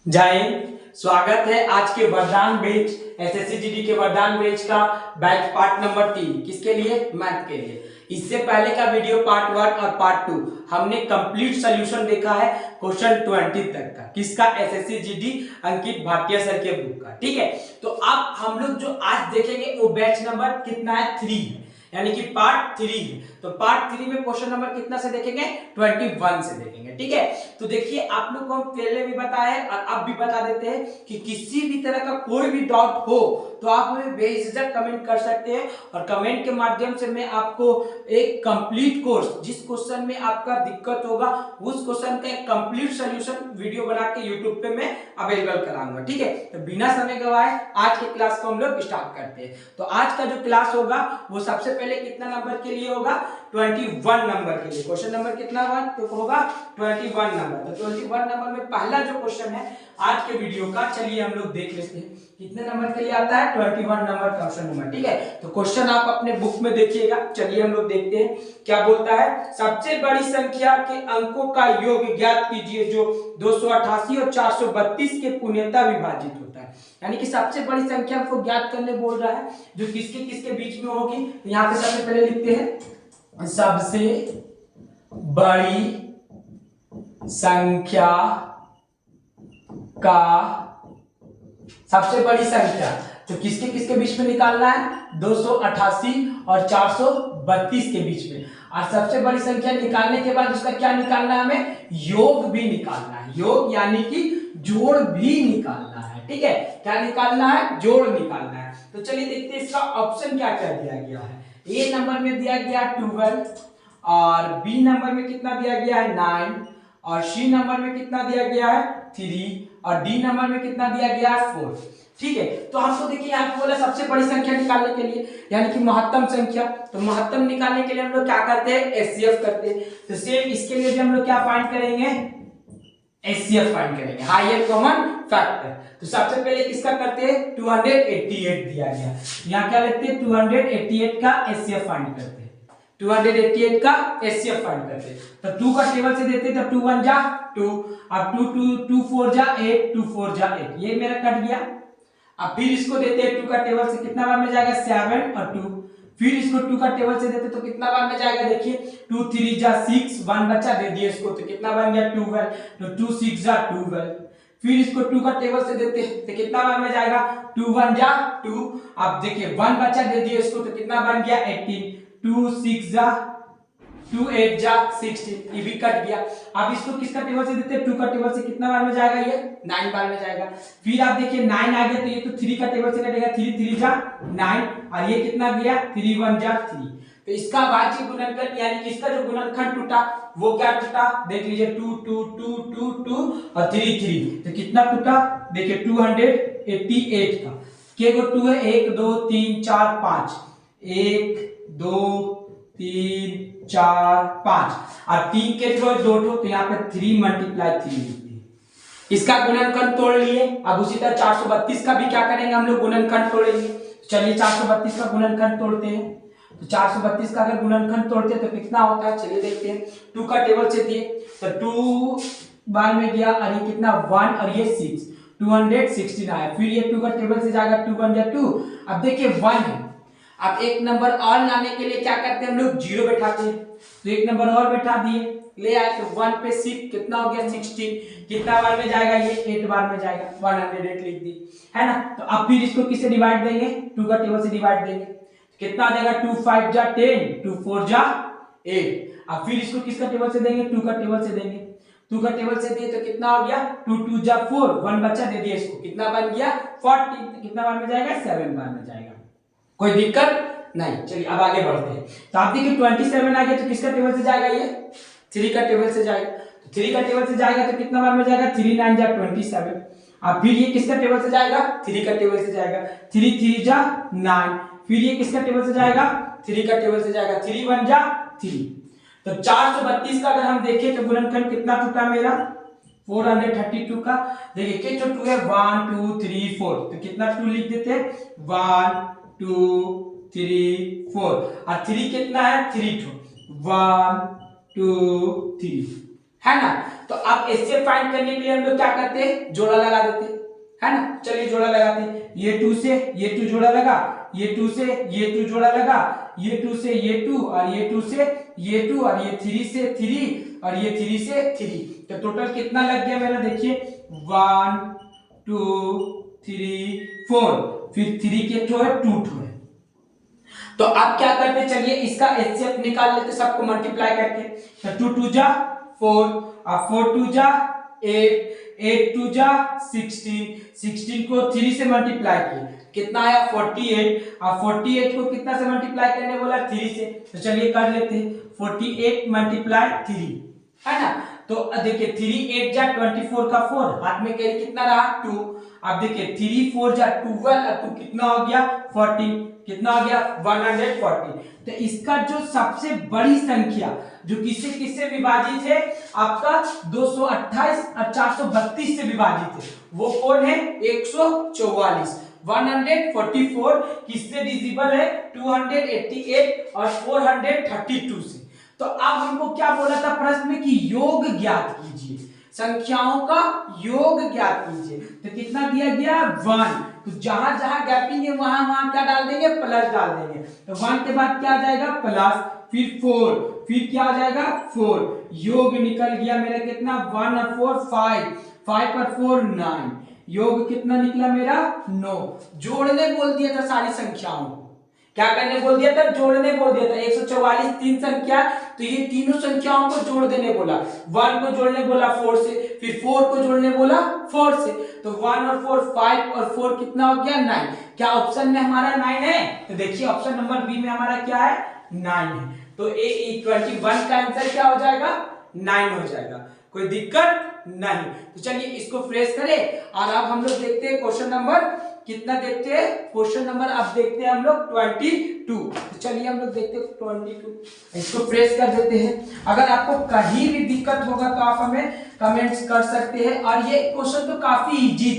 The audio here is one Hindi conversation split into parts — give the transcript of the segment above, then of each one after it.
जय हिंद। स्वागत है आज के वरदान बैच एसएससी जीडी के वरदान बैच का बैच पार्ट नंबर 3 किसके लिए? मैथ के लिए। इससे पहले का वीडियो पार्ट 1 और पार्ट 2 हमने कंप्लीट सॉल्यूशन देखा है क्वेश्चन 20 तक का। किसका? एसएससी जीडी अंकित भाटिया सर के बुक का। ठीक है, तो अब हम लोग जो आज देखेंगे वो बैच नंबर कितना है? 3, यानी कि पार्ट 3 है। तो पार्ट 3 में क्वेश्चन नंबर कितना से देखेंगे? 21 से देखेंगे। ठीक है, तो देखिए आप लोग को हम पहले भी बताया है और अब भी बता देते हैं कि किसी भी तरह का कोई भी डाउट हो तो आप हमें बेझिझक कमेंट कर सकते हैं और कमेंट के माध्यम से मैं आपको एक कंप्लीट कोर्स, जिस क्वेश्चन में आपका दिक्कत होगा उस क्वेश्चन का एक कंप्लीट सॉल्यूशन वीडियो बना के यूट्यूब पे मैं अवेलेबल कराऊंगा। ठीक है, तो बिना समय गवाए आज के क्लास को हम लोग स्टार्ट करते हैं। तो आज का जो क्लास होगा वो सबसे पहले कितना नंबर के लिए होगा? 21 नंबर के लिए। क्वेश्चन नंबर कितना तो होगा? 21 नंबर। तो 21 नंबर में पहला जो क्वेश्चन है आज के वीडियो का, चलिए हम लोग देख लेते हैं कितने नंबर के लिए आता है। 21 नंबर का क्वेश्चन नंबर। ठीक है, तो क्वेश्चन आप अपने बुक में देखिएगा। चलिए हम लोग देखते हैं क्या बोलता है। सबसे बड़ी संख्या के अंकों का योग ज्ञात कीजिए जो 288 और 432 के पूर्णतः विभाजित होता है। यानी कि सबसे बड़ी संख्या को ज्ञात करने बोल रहा है जो किसके किसके बीच में होगी। तो यहाँ पे सबसे पहले लिखते हैं सबसे बड़ी संख्या का, सबसे बड़ी संख्या तो किसके किसके बीच में निकालना है? 288 और 432 के बीच में। और सबसे बड़ी संख्या निकालने के बाद उसका क्या निकालना है? हमें योग भी निकालना है। योग यानी कि जोड़ भी निकालना है। ठीक है, क्या निकालना है? जोड़ निकालना है। तो चलिए देखते हैं इसका ऑप्शन क्या क्या दिया गया है। ए नंबर में दिया गया 12 और बी नंबर में कितना दिया गया है? 9 और सी नंबर में कितना दिया गया है? 3 और डी नंबर में कितना दिया गया है? 4। ठीक है, तो हमको देखिए यहाँ पे बोला सबसे बड़ी संख्या निकालने के लिए, यानी कि महत्तम संख्या। तो महत्तम निकालने के लिए हम लोग क्या करते हैं? एचसीएफ करते हैं। तो सेम इसके लिए भी हम लोग क्या फाइंड करेंगे? एचसीएफ फाइंड करेंगे, हाईएस्ट कॉमन फैक्टर। तो सबसे पहले किसका करते हैं? 288 दिया गया, यहाँ क्या लिखते हैं? 288 का एचसीएफ फाइंड करते हैं। 288 का एचसीएफ फाइंड करते हैं। तो 2 का टेबल से देते हैं तो 2 1 जा 2, अब 2 4 जा 8, 2 4 जा 8, ये मेरा कट गया। अब फिर इसको देते हैं 2 का टेबल से कितना बार में जाएगा? 7 और 2। फिर इसको 2 का टेबल से देते तो कितना बार में जाएगा? देखिए 2 3 जा 6, 1 बच्चा दे दिए इसको तो कितना बन गया? 12। तो 2 6 जा 12। फिर इसको 2 का टेबल से देते तो कितना बार में जाएगा? 2 1 जा 2। अब देखिए 1 बच्चा दे दिए इसको तो कितना बन गया? 18। 2 6 जा 2 8 जा 16, ये भी कट गया। अब इसको किसका टेबल से देते हैं? 2 का टेबल से कितना बार में जाएगा? ये 9 बार में जाएगा। फिर आप देखिए 9 आ गया तो ये तो 3 का टेबल से कटेगा, 3 3 जा 9 और ये कितना गया? 3 1 जा 3। तो इसका भाज्य गुणनखंड यानी कि इसका जो गुणनखंड टूटा वो क्या टूटा? देख लीजिए 2 2 2 2 2 और 3 3, तो कितना टूटा? देखिए 288 का। के गो 2 है? 1 2 3 4 5, 1 2 3 4 5 और 3 के थ्रो 2 ठो, तो यहाँ पे 3 × 3 इसका गुणनखंड तोड़ लिए। अब उसी तरह 432 का भी क्या करेंगे हम लोग? गुणनखंड तोड़ेंगे। चलिए 432 का गुणनखंड तोड़ते हैं। तो 432 का अगर गुणनखंड तोड़ते हैं तो कितना होता है? चलिए देखते हैं। 2 का टेबल से दिए तो 2 बार में गया और ये कितना? 1 और ये 6, 216 आया। फिर ये 2 का टेबल से जाएगा 2 1 जा 2। अब देखिए 1 है, अब एक नंबर और लाने के लिए क्या करते हैं हम लोग? 0 बैठाते हैं। तो एक नंबर और बैठा दिए, ले आए तो 1 पे 6 कितना हो गया? 16। कितना बार में जाएगा? ये 8 बार में जाएगा, 108 लिख दी है ना। तो अब फिर इसको किससे डिवाइड देंगे? 2 का टेबल से डिवाइड देंगे, कितना आ जाएगा? 2 5 जा 10, 2 4 जा 8। अब फिर इसको किसका टेबल से देंगे? 2 का टेबल से देंगे। 2 का टेबल से दिए तो कितना हो गया? 2 2 जा 4, 1 बच्चा दे दिया इसको, कितना बन गया? 40। तो कितना बार में जाएगा? 7 बार में जाएगा। कोई दिक्कत नहीं। चलिए अब आगे बढ़ते हैं। तो आप देखिए 27 आ गया तो किसका टेबल से जाएगा? ये 3 का टेबल से जाएगा। तो 3 का टेबल से जाएगा तो कितना बार में जाएगा? 3 9 जा 27। अब फिर ये किसका टेबल से जाएगा? 3 का टेबल से जाएगा, 3 3 जा 9। फिर ये किसका टेबल से जाएगा? 3 का टेबल से जाएगा, 3 1 जा 3। तो 432 का अगर हम देखें तो गुणनखंड कितना टूटा मेरा? 432 का। देखिए के जो 2 है 1 2 3 4, तो कितना 2 लिख देते हैं? 1 2 3 4 और 3 कितना है? 3 2 1 2 3 है ना। तो अब एचसीएफ फाइंड करने के लिए हम लोग क्या करते हैं, जोड़ा लगा देते हैं, है ना। चलिए जोड़ा लगाते हैं, ये 2 से ये 2 जोड़ा लगा, ये 2 से ये 2 जोड़ा लगा, ये 2 से ये 2 और ये 2 से ये 2 और ये 3 से 3 और ये 3 से 3। तो टोटल कितना लग गया मेरा, देखिए 1 2 3 4, फिर 3 के 2 है 2 है। तो अब क्या करते, चलिए इसका एचसीएफ निकाल लेते सबको मल्टीप्लाई करके। तो 2 2 जा 4 और 4 2 जा 8, 8 2 जा 16, 16 को 3 से मल्टीप्लाई किए कितना आया 48 और 48 को कितना से मल्टीप्लाई करने बोला 3 से। तो चलिए कर लेते हैं 48 मल्टीप्लाई 3, है ना। तो देखिए 3 8 जा 24 का 4, हाथ में कैरी कितना रहा 2। अब देखिए 3 4 जा 12 और 2 कितना हो गया 14, कितना हो गया 140। तो इसका जो सबसे बड़ी संख्या जो किससे किससे विभाजित है, आपका 228 और 432 से विभाजित है, वो कौन है 144। 144 किससे डिविजिबल है 288 और 432 से। तो अब हमको क्या बोला था प्रश्न में कि योग ज्ञात कीजिए, संख्याओं का योग ज्ञात कीजिए। तो कितना दिया गया 1, तो जहां जहां गैपिंग है वहां वहां क्या डाल देंगे प्लस डाल देंगे। तो 1 के बाद क्या आ जाएगा प्लस, फिर 4, फिर क्या आ जाएगा 4, योग निकल गया मेरा कितना 1 और 4 5, 5 पर 4 9, योग कितना निकला मेरा 9। जोड़ने बोल दिया था सारी संख्याओं को, क्या करने बोल दिया था जोड़ने बोल दिया था। 144 तीन संख्या, तो ये तीनों संख्याओं को जोड़ देने बोला। 1 को जोड़ने बोला 4 से, फिर 4 को जोड़ने बोला 4 से। तो 1 और 4 5 और 4 कितना हो गया 9। क्या ऑप्शन में हमारा 9 है, तो देखिए ऑप्शन नंबर बी में हमारा क्या है 9 है। तो ए 21 का आंसर क्या हो जाएगा 9 हो जाएगा, कोई दिक्कत नहीं। तो चलिए इसको फ्रेश करें और अब हम लोग देखते हैं क्वेश्चन नंबर कितना, देखते हैं क्वेश्चन नंबर अब देखते हैं हम लोग 22। तो चलिए हम लोग देखते हैं 22, इसको फ्रेश कर देते हैं। अगर आपको कहीं भी दिक्कत होगा तो आप हमें कमेंट्स कर सकते हैं। और ये क्वेश्चन तो काफी इजी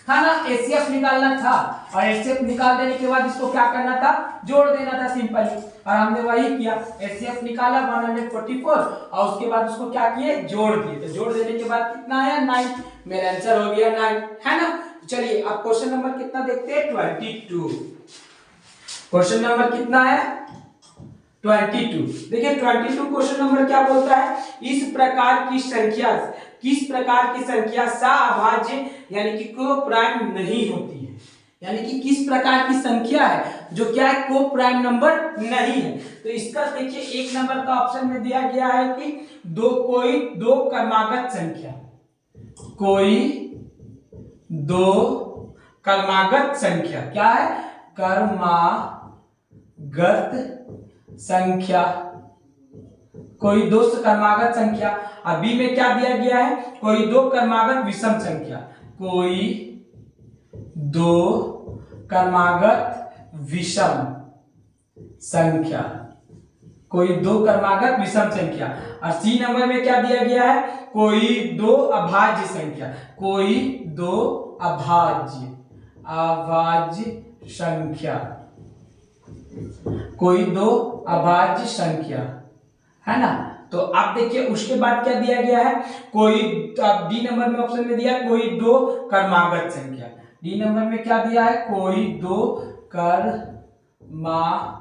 था ना, एचसीएफ निकालना था और एचसीएफ निकाल देने के बाद इसको क्या करना था जोड़ देना था सिंपली, और हमने वही किया। एचसीएफ निकाला 144 और उसके बाद उसको क्या किए जोड़ दिए। तो जोड़ देने के बाद कितना आया 9, मेरा आंसर हो गया 9, है ना। चलिए अब क्वेश्चन नंबर कितना देखते हैं 22। क्वेश्चन नंबर कितना है 22। देखिए 22 क्वेश्चन नंबर क्या बोलता है, इस प्रकार की संख्या, किस प्रकार की संख्या सअभाज्य यानी कि को प्राइम नहीं होती है, यानी कि किस प्रकार की संख्या है जो क्या है को प्राइम नंबर नहीं है। तो इसका देखिए 1 नंबर का ऑप्शन में दिया गया है कि कोई दो क्रमागत संख्या, कोई दो क्रमागत संख्या, क्या है क्रमागत संख्या, कोई दो क्रमागत संख्या। और बी में क्या दिया गया है कोई दो क्रमागत विषम संख्या, कोई दो क्रमागत विषम संख्या, कोई दो क्रमागत विषम संख्या। और सी नंबर में क्या दिया गया है कोई दो अभाज्य संख्या, कोई दो अभाज्य संख्या, कोई दो अभाज्य संख्या, है ना। तो आप देखिए उसके बाद क्या दिया गया है कोई, डी नंबर में ऑप्शन में दिया कोई दो क्रमागत संख्या, डी नंबर में क्या दिया है कोई दो क्रमागत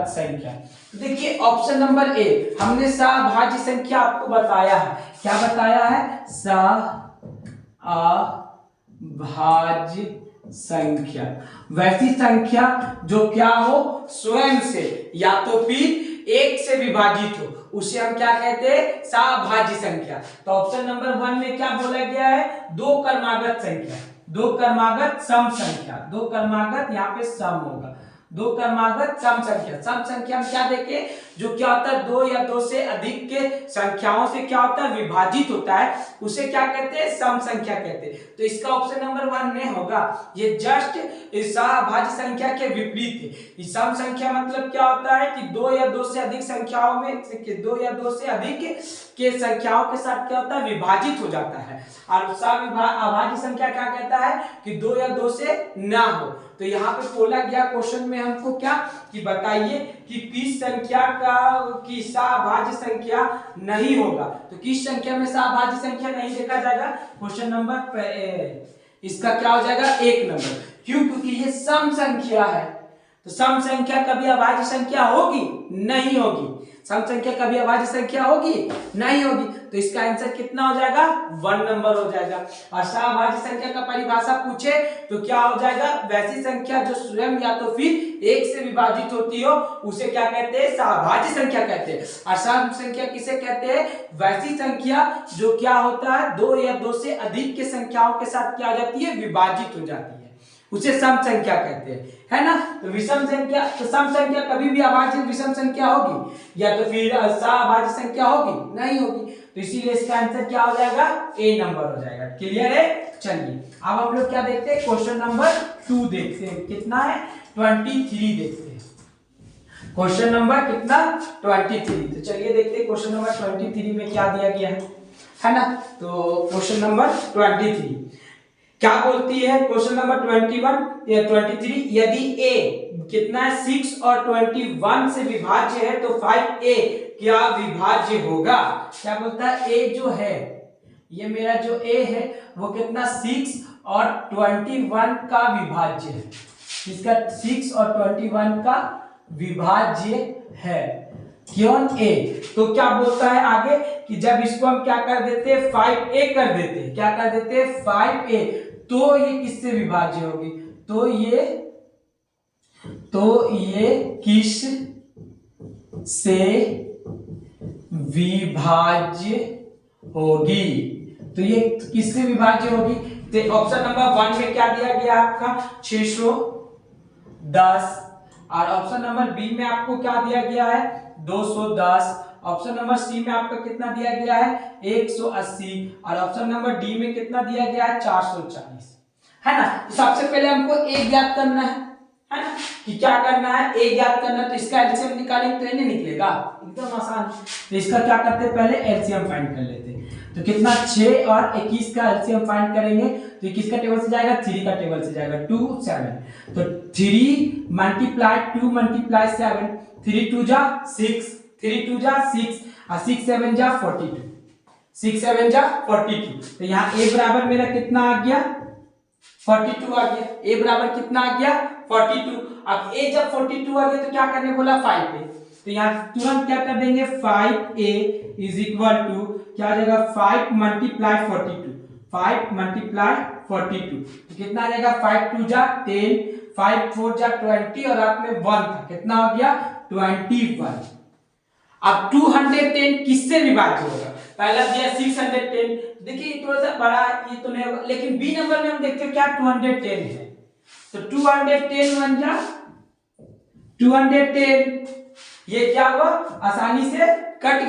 संख्या। तो देखिए ऑप्शन नंबर ए, हमने सअभाज्य संख्या आपको बताया है, क्या बताया है सअभाज्य संख्या, वैसी संख्या जो क्या हो स्वयं से या तो फिर एक से विभाजित हो, उसे हम क्या कहते हैं सअभाज्य संख्या। तो ऑप्शन नंबर 1 में क्या बोला गया है दो क्रमागत संख्या, दो क्रमागत सम संख्या, दो क्रमागत यहाँ पे सम होगा, दो क्रमागत सम संख्या। सम संख्या में क्या देखें जो क्या होता है दो या दो से अधिक के संख्याओं से क्या होता है विभाजित होता है, उसे क्या कहते हैं सम संख्या कहते हैं। तो इसका ऑप्शन नंबर 1 में होगा, ये जस्ट सअभाज्य संख्या के विपरीत है। सम संख्या मतलब क्या होता है कि दो या दो से अधिक संख्याओं में, दो या दो से अधिक के संख्याओं के साथ क्या होता है विभाजित हो जाता है। और सअभाज्य संख्या क्या कहता है कि दो या दो से ना हो। तो यहाँ पे बोला गया क्वेश्चन में हमको क्या कि बताइए कि किस संख्या का की सह संख्या नहीं होगा। तो किस संख्या में सह संख्या नहीं देखा जाएगा? क्वेश्चन नंबर इसका क्या हो जाएगा? 1 नंबर। क्यों? क्योंकि ये सम संख्या है। तो सम संख्या कभी अभाज्य संख्या होगी? नहीं होगी। सम संख्या कभी अभाज्य संख्या होगी? नहीं होगी। तो इसका आंसर कितना हो जाएगा? 1 नंबर हो जाएगा। और सहभाज्य संख्या का परिभाषा पूछे तो क्या हो जाएगा? वैसी संख्या जो स्वयं या तो फिर 1 से विभाजित होती हो उसे क्या कहते हैं? सहभाज्य संख्या कहते हैं। और सम संख्या किसे कहते हैं? वैसी संख्या जो क्या होता है? 2 या 2 से अधिक के संख्याओं के साथ क्या हो जाती है? विभाजित हो जाती है, उसे सम संख्या कहते हैं, है ना। तो विषम संख्या, तो सम संख्या कभी भी अभाज्य विषम संख्या होगी या तो फिर सहभाज्य संख्या होगी? नहीं होगी। तो इसीलिए इसका आंसर क्या हो जाएगा? ए नंबर हो जाएगा। क्लियर है? चलिए अब हम लोग क्या देखते हैं? क्वेश्चन नंबर 2 देखते हैं। कितना है? 23 देखते हैं। क्वेश्चन नंबर कितना? 23। तो चलिए देखते हैं क्वेश्चन नंबर 23 में क्या दिया गया है ना। तो क्वेश्चन नंबर 23 क्या बोलती है? क्वेश्चन नंबर 23 यदि a कितना है? 6 और 21 से विभाज्य है तो 5a क्या विभाज्य होगा? क्या बोलता है? a जो है, ये मेरा जो a है वो कितना? 6 और 21 का विभाज्य है। इसका 6 और 21 का विभाज्य है। क्यों a? तो क्या बोलता है आगे कि जब इसको हम क्या कर देते हैं? 5a कर देते हैं। क्या कर देते हैं? 5a। तो ये किससे विभाज्य होगी? तो ये किस से विभाज्य होगी? तो ये किससे विभाज्य होगी? तो ऑप्शन नंबर 1 में क्या दिया गया आपका? 610। और ऑप्शन नंबर बी में आपको क्या दिया गया है? 210। ऑप्शन नंबर सी में आपका कितना दिया गया है? 180। और ऑप्शन नंबर डी में कितना दिया गया है? 440, है ना। तो सबसे पहले हमको ए ज्ञात करना है ना, कि क्या करना है? ए ज्ञात करना है। तो इसका एलसीएम निकालेंगे तो ये नहीं निकलेगा, एकदम आसान। तो इसका क्या करते हैं? पहले एलसीएम फाइंड कर लेते हैं। तो कितना? 6 और 21 का एलसीएम फाइंड करेंगे तो 21 का टेबल से जाएगा, 3 का टेबल से जाएगा, 2 7। तो 3 मल्टीप्लाई 2 मल्टीप्लाई 7, 3 2 जा 6, 3 2 जा 6 और 6 7 जा 42, 6 7 जा 42। तो यहाँ a बराबर मेरा कितना आ गया? 42 आ गया। a बराबर कितना आ गया? 42। अब a जब 42 आ गया तो क्या करने बोला? 5a। तो यहाँ तुरंत क्या कर देंगे? 5a इज इक्वल टू क्या आ जाएगा? 5 मल्टीप्लाई 42, 5 मल्टीप्लाई 42। तो कितना आ जाएगा? 5 2 जा 10, 5 4 जा 20 और रात में 1 था, कितना हो गया? 21। अब 210 किससे विभाज्य होगा? पहला दिया 610, देखिए थोड़ा सा बड़ा ये तो नहीं होगा, लेकिन बी नंबर में हम देखते हैं क्या 210 है। तो 210 1 जा 210, ये क्या हुआ? आसानी से कट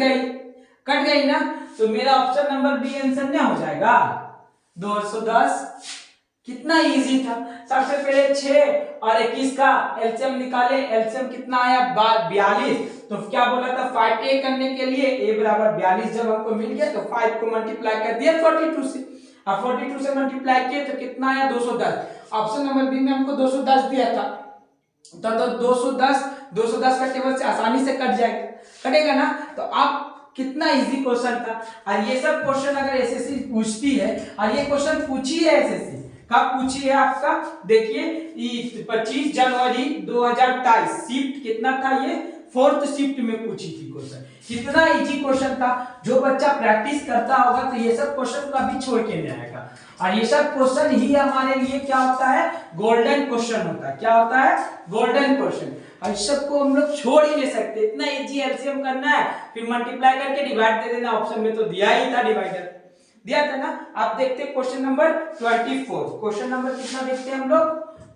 गई ना। तो मेरा ऑप्शन नंबर बी आंसर नहीं हो जाएगा? 210। कितना इजी था। सबसे पहले 6 और 21 का एलसीएम निकाले। एलसीएम कितना आया? 42। तो क्या बोला था? 5a करने के लिए a बराबर 42 जब हमको मिल गया तो 5 को मल्टीप्लाई कर दिया 42 से। अब 42 से मल्टीप्लाई किए तो कितना आया? 210। ऑप्शन नंबर बी में हमको 210 दिया था, तो 210 का टेबल से आसानी से कटेगा ना। तो आप कितना इजी क्वेश्चन था। और ये सब क्वेश्चन अगर एसएससी पूछती है, और ये क्वेश्चन पूछी है एसएससी, कब पूछी है आपका? देखिए 25 जनवरी 2023, शिफ्ट कितना था? ये 4th शिफ्ट में पूछी थी क्वेश्चन। कितना इजी क्वेश्चन था। जो बच्चा प्रैक्टिस करता होगा तो ये सब क्वेश्चन कभी छोड़ के नहीं आएगा। और ये सब क्वेश्चन ही हमारे लिए क्या होता है? गोल्डन क्वेश्चन होता है। क्या होता है? Golden question. और इस सबको हम लोग छोड़ ही नहीं सकते। इतना इजी एलसीएम करना है, फिर मल्टीप्लाई करके डिवाइड दे देना। ऑप्शन में तो दिया ही था, डिवाइडर दिया था ना। आप देखते हैं क्वेश्चन नंबर 24। क्वेश्चन नंबर कितना देखते हैं हम लोग?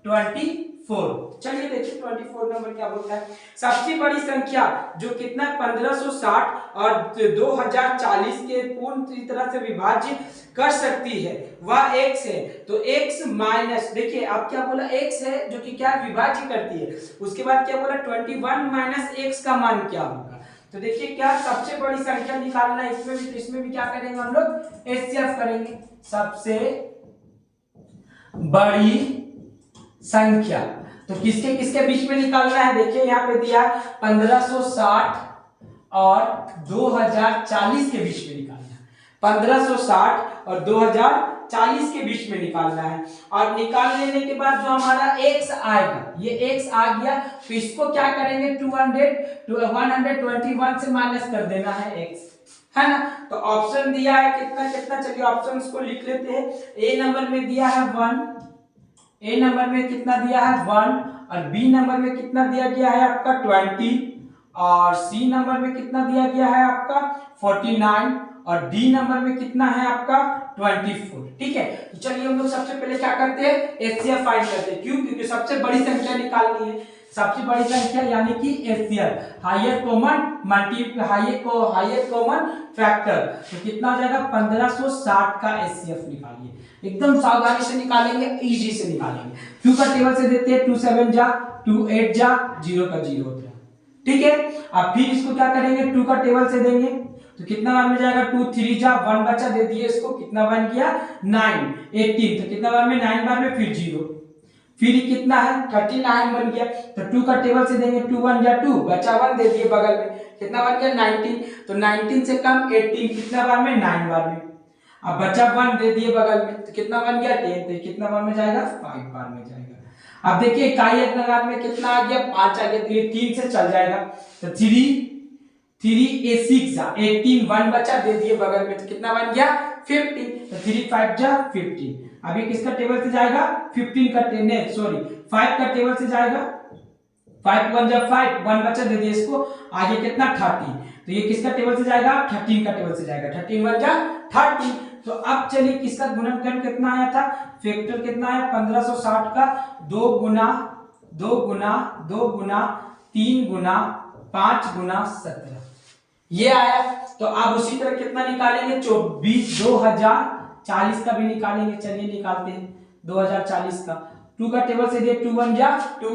24। चलिए देखिए 24 नंबर क्या बोलता है। सबसे बड़ी संख्या जो कितना 1560 और 2040 के पूर्ण तरह से विभाज्य कर सकती है वह x है। तो x माइनस, देखिए आप क्या बोला? x है जो कि क्या विभाज्य करती है। उसके बाद क्या बोला? 21 माइनस x का मान क्या होगा? तो देखिए क्या सबसे बड़ी संख्या निकालना है इसमें भी, तो इसमें भी क्या करेंगे हम लोग? एचसीएफ करेंगे। सबसे बड़ी संख्या, तो किसके किसके बीच में निकालना है, देखिए यहाँ पे दिया 1560 और 2040 के बीच में निकालना है। 1560 और 2040 के बीच में निकालना है। और निकाल लेने के बाद जो हमारा x आएगा, ये x आ गया, तो इसको क्या करेंगे 121 से माइनस कर देना है x, है ना। तो ऑप्शन दिया है कितना कितना, चलिए ऑप्शन को लिख लेते हैं। ए नंबर में दिया है 1, ए नंबर में कितना दिया है 1, और बी नंबर में कितना दिया गया है आपका 20, और सी नंबर में कितना दिया गया है आपका 49, और डी नंबर में कितना है आपका 24। ठीक है, तो चलिए हम लोग सबसे पहले क्या करते हैं, एचसीएफ फाइंड करते हैं। क्यों? क्योंकि सबसे बड़ी संख्या निकालनी है, सबसे बड़ी संख्या यानी कि एचसीएफ, हाईएस्ट कॉमन फैक्टर। तो कितना हो जाएगा 1560 का एचसीएफ निकालिए, एकदम सावधानी से निकालेंगे, इजी से निकालेंगे। 2 का टेबल से देते हैं, 2 7 जा 2 8 जा 0 का 0 होता है। ठीक है, अब फिर इसको क्या करेंगे 2 का टेबल से देंगे, तो कितना बार में जाएगा 2 3 जा 1 बचा, दे दिए इसको, कितना बन गया 9 18, तो कितना बार में 9 बार में फिर 0, फिर कितना है 39 बन गया। तो 2 का टेबल से देंगे, 2 1 जा 2 बचा 1 दे दिए बगल में, कितना बन गया 19, तो 19 से कम 18, कितना बार में 9 बार में, अब बचा 1 दे दिए बगल में, तो कितना बन गया 10, तो कितना बार में जाएगा 5 बार में जाएगा। अब देखिए इकाई अंतराल में कितना आ गया 5 आ गया, तो ये 3 से चल जाएगा, तो 3 ए 6 जा 18, 1 बचा दे दिए बगल में, तो कितना बन गया 15, तो 3 5 जा 15। अभी किसका टेबल से जाएगा 15 का टेबल, सॉरी 5 का टेबल से जाएगा, 5 1 जा 5, 1 बचा दे दिए इसको, आगे कितना 30, तो ये किसका टेबल से जाएगा 13 का टेबल से जाएगा, 13 1 जा 30। तो अब चलिए किसका गुणनखंड कितना आया था, फैक्टर कितना है 1560 का 2 गुना 2 गुना 2 गुना 3 गुना 5 गुना 17, ये आया। तो अब उसी तरह कितना निकालेंगे 2040 का भी निकालेंगे, चलिए निकालते हैं 2040 का। 2 का टेबल से दिए 2 1 जा 2,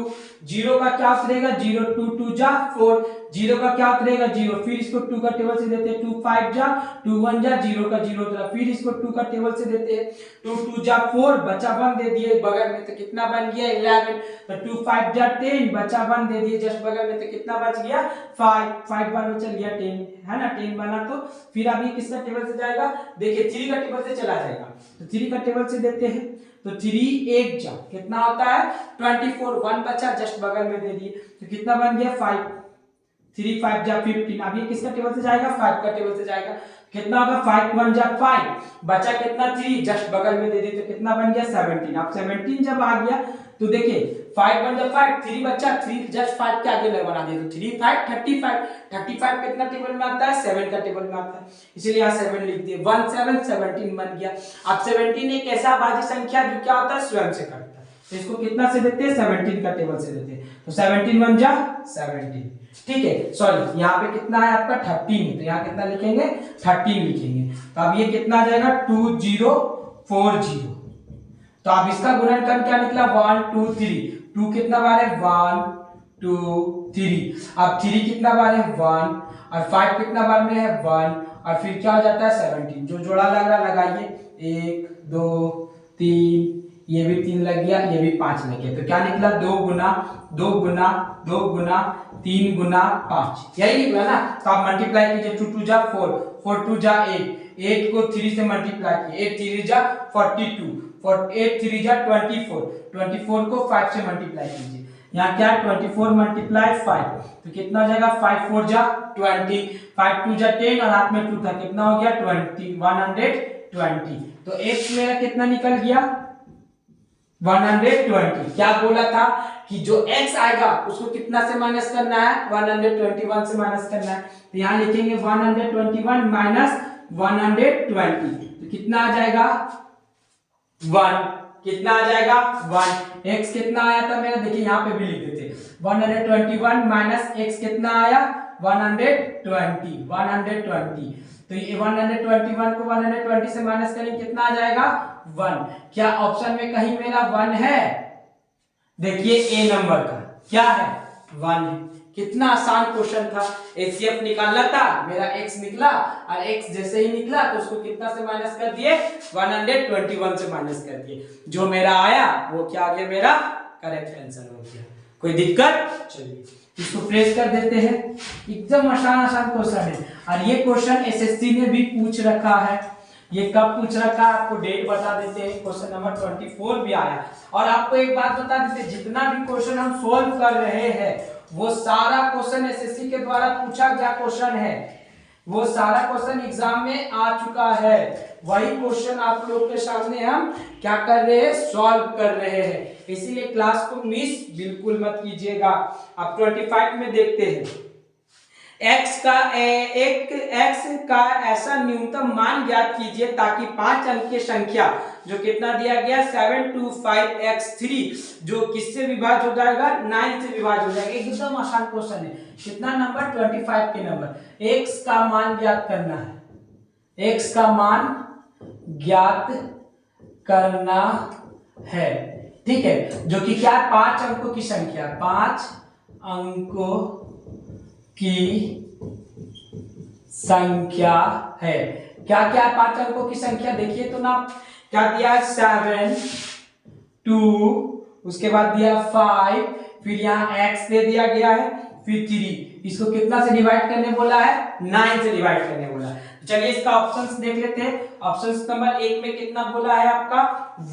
0 का क्या उतरेगा 0, 2 2 जा 4, 0 का क्या उतरेगा 0, फिर इसको 2 का टेबल से देते हैं 2 5 जा 2 1 जा 0 का 0 उतरा, फिर इसको 2 का टेबल से देते हैं 2 2 जा 4 बचा 1 दे दिए बगल में, तो कितना बन गया 11, तो 2 5 जा 10 बचा 1 दे दिए जस्ट बगल में, तो कितना बच गया 5 बार में चल गया 10, है ना 10 बना। तो फिर अभी किसका टेबल से जाएगा, देखिए 3 का टेबल से चला जाएगा, तो 3 का टेबल से देते हैं, तो 3 1 जा कितना होता है 24, 1 बचा जस्ट बगल में दे दिए, तो कितना बन गया 5, 3 5 जा 15। अब ये किसका टेबल से जाएगा 5 का टेबल से जाएगा, कितना होगा 5 1 जा 5 बचा कितना 3 जस्ट बगल में दे दिए, तो कितना बन गया 17। अब 17 जब आ गया तो देखिए 5 1 जा 5, 3 बचा 3 जस्ट 5 के आगे बना दिए, तो 3 5 35, 35 कितना टेबल में आता है 7 का टेबल में आता है, इसलिए यहाँ 7 लिख दिए, 1 7 17 बन गया। अब 17 एक ऐसा भाज्य संख्या जो क्या होता है स्वयं से कटता है, तो इसको कितना से देते हैं 17 का टेबल से देते हैं, तो 17 1 जा 17। ठीक है, सॉरी यहाँ पे कितना है आपका 13 है, तो यहाँ कितना लिखेंगे 13 लिखेंगे। तो अब ये कितना आ जाएगा 2040, तो अब इसका गुणनखंड क्या निकला 1 2 3, 2 कितना बार है 1 2 3, अब 3 कितना बार है 1, और 5 कितना बार में है 1, और फिर क्या हो जाता है 17, जो जोड़ा लग रहा लगाइए 1 2 3, ये भी 3 लग गया, ये भी 5 लग गया, तो क्या निकला 2 गुना 2 गुना 2 गुना 3 गुना 5, यही निकला ना। तो आप मल्टीप्लाई कीजिए, 2 2 जा 4, 4 2 जा 8, 8 को 3 से मल्टीप्लाई कीजिए, 8 3 जा 42, 8 3 जा 24, 24 को 5 से मल्टीप्लाई कीजिए, यहाँ क्या 24 मल्टीप्लाई 5, तो कितना हो जाएगा 5 4 जा 20, 5 2 जा 10 और हाथ में 2 था, कितना हो गया 20 120। तो x मेरा कितना निकल गया 120। क्या बोला था कि जो x आएगा उसको कितना से माइनस करना है 121 से माइनस करना है, तो यहाँ लिखेंगे 121 माइनस 120, तो कितना आ जाएगा 1, कितना आ जाएगा 1, x कितना आया था मेरा, देखिए यहाँ पे भी लिख देते 121 माइनस x कितना आया 120, तो ये 121 को 120 से माइनस करें कितना आ जाएगा 1। क्या ऑप्शन में कहीं मेरा 1 है, देखिए ए नंबर का क्या है 1 है। कितना आसान क्वेश्चन था, एचसीएफ निकालना था, मेरा x निकला, और x जैसे ही निकला तो उसको कितना से माइनस कर दिए 121 से माइनस कर दिए, जो मेरा आया वो क्या आ गया मेरा करेक्ट आंसर हो गया। कोई दिक्कत? चलिए इसको प्रेस कर देते हैं। एकदम आसान क्वेश्चन है और ये क्वेश्चन एसएससी ने भी पूछ रखा है। ये कब पूछ रखा है आपको डेट बता देते हैं। क्वेश्चन नंबर 24 भी आया। और आपको एक बात बता देते, जितना भी क्वेश्चन हम सोल्व कर रहे हैं वो सारा क्वेश्चन एसएससी के द्वारा पूछा गया क्वेश्चन है। वो सारा क्वेश्चन एग्जाम में आ चुका है। वही क्वेश्चन आप लोग के सामने हम क्या कर रहे हैं, सॉल्व कर रहे हैं। इसीलिए क्लास को मिस बिल्कुल मत कीजिएगा। अब 25 में देखते हैं। x का ऐसा न्यूनतम मान ज्ञात कीजिए ताकि 5 अंक की संख्या जो कितना दिया गया 725x3 जो किससे विभाज्य हो जाएगा, 9 से विभाज्य हो जाएगा। एकदम आसान क्वेश्चन है। कितना नंबर, 25 के नंबर। x का मान ज्ञात करना है, x का मान ज्ञात करना है, ठीक है, जो कि क्या, 5 अंकों की संख्या, 5 अंकों की संख्या है। क्या क्या 5 अंकों की संख्या देखिए तो ना, क्या दिया 7 2, उसके बाद दिया 5, फिर यहाँ x दे दिया गया है, फिर 3। इसको कितना से डिवाइड करने बोला है, 9 से डिवाइड करने बोला है। चलिए इसका ऑप्शंस देख लेते हैं। ऑप्शंस नंबर 1 में कितना बोला है आपका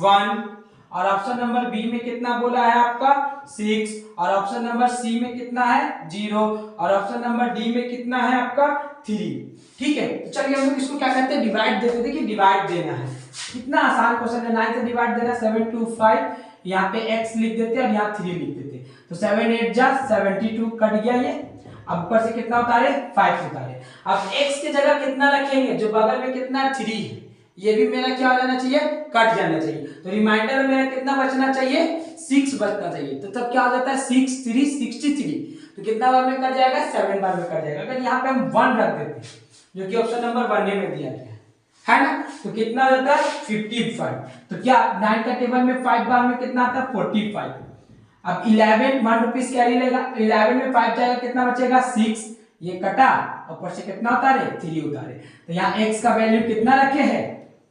1, और ऑप्शन नंबर बी में कितना बोला है आपका 6, और ऑप्शन नंबर सी में कितना है 0, और ऑप्शन नंबर डी में कितना है आपका 3। ठीक है, तो चलिए हम लोग इसको क्या करते हैं, डिवाइड देते थे कि डिवाइड देना है। कितना आसान क्वेश्चन है, 9 से डिवाइड देना, 7 2 5, यहाँ पे x लिख देते और यहाँ 3 लिख देते, तो 7 8 जा 72 कट गया ये। अब ऊपर से कितना उतारे, 5 उतारे। अब x की जगह कितना रखेंगे, जो बगल में कितना 3 है, ये भी मेरा क्या हो जाना चाहिए, कट जाना चाहिए। तो रिमाइंडर में मेरा कितना बचना चाहिए, 6 बचना चाहिए। तो तब क्या हो जाता है 6 3 63, तो कितना बार में कट जाएगा, 7 बार में कट जाएगा। अगर यहाँ पे हम 1 रख देते हैं जो कि ऑप्शन नंबर 1 में दिया गया है ना, तो कितना हो जाता है 55। तो क्या 9 का टेबल में 5 बार में कितना आता है 45। अब 11 1 रुपीज कैरी लेगा, 11 में 5 जाएगा, कितना बचेगा 6, ये कटा, ऊपर से कितना उतारे 3 उतारे। तो यहाँ x का वैल्यू कितना रखे हैं,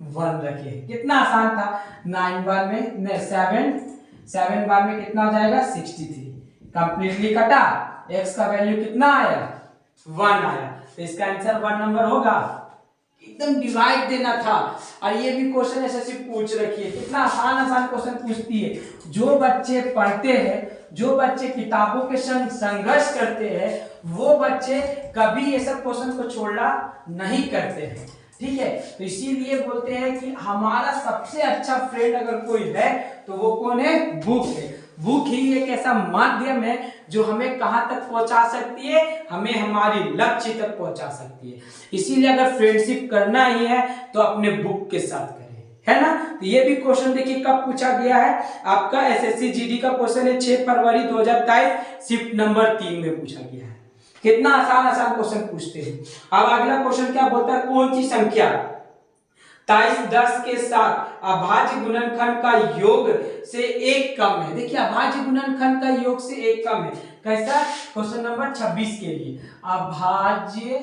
1 रखे हैं। कितना आसान था। 9 बार में 7 बार में कितना हो जाएगा 63, कंप्लीटली कटा, x का वैल्यू कितना आया 1 आया। तो इसका आंसर 1 नंबर होगा। एकदम डिवाइड देना था। और ये भी क्वेश्चन एसएससी पूछ रखी है, कितना आसान क्वेश्चन पूछती है। जो बच्चे पढ़ते हैं, जो बच्चे किताबों के संग संघर्ष करते हैं, वो बच्चे कभी ये सब क्वेश्चन को छोड़ना नहीं करते हैं। ठीक है, तो इसीलिए बोलते हैं कि हमारा सबसे अच्छा फ्रेंड अगर कोई है तो वो कौन है, बुक है। बुक ही एक ऐसा माध्यम है जो हमें कहां तक पहुंचा सकती है, हमें हमारी लक्ष्य तक पहुंचा सकती है। इसीलिए अगर फ्रेंडशिप करना ही है तो अपने बुक के साथ करें, है ना। तो ये भी क्वेश्चन देखिए कब पूछा गया है, आपका एसएससी जीडी का क्वेश्चन है 6 फरवरी 2023 शिफ्ट नंबर 3 में पूछा गया है। कितना आसान क्वेश्चन पूछते हैं। अब अगला क्वेश्चन क्या बोलता है, कौन सी संख्या 23 10 के साथ अभाज्य गुणनखंड का योग से 1 कम है। देखिए अभाज्य गुणनखंड का योग से 1 कम है। कैसा, क्वेश्चन नंबर 26 के लिए अभाज्य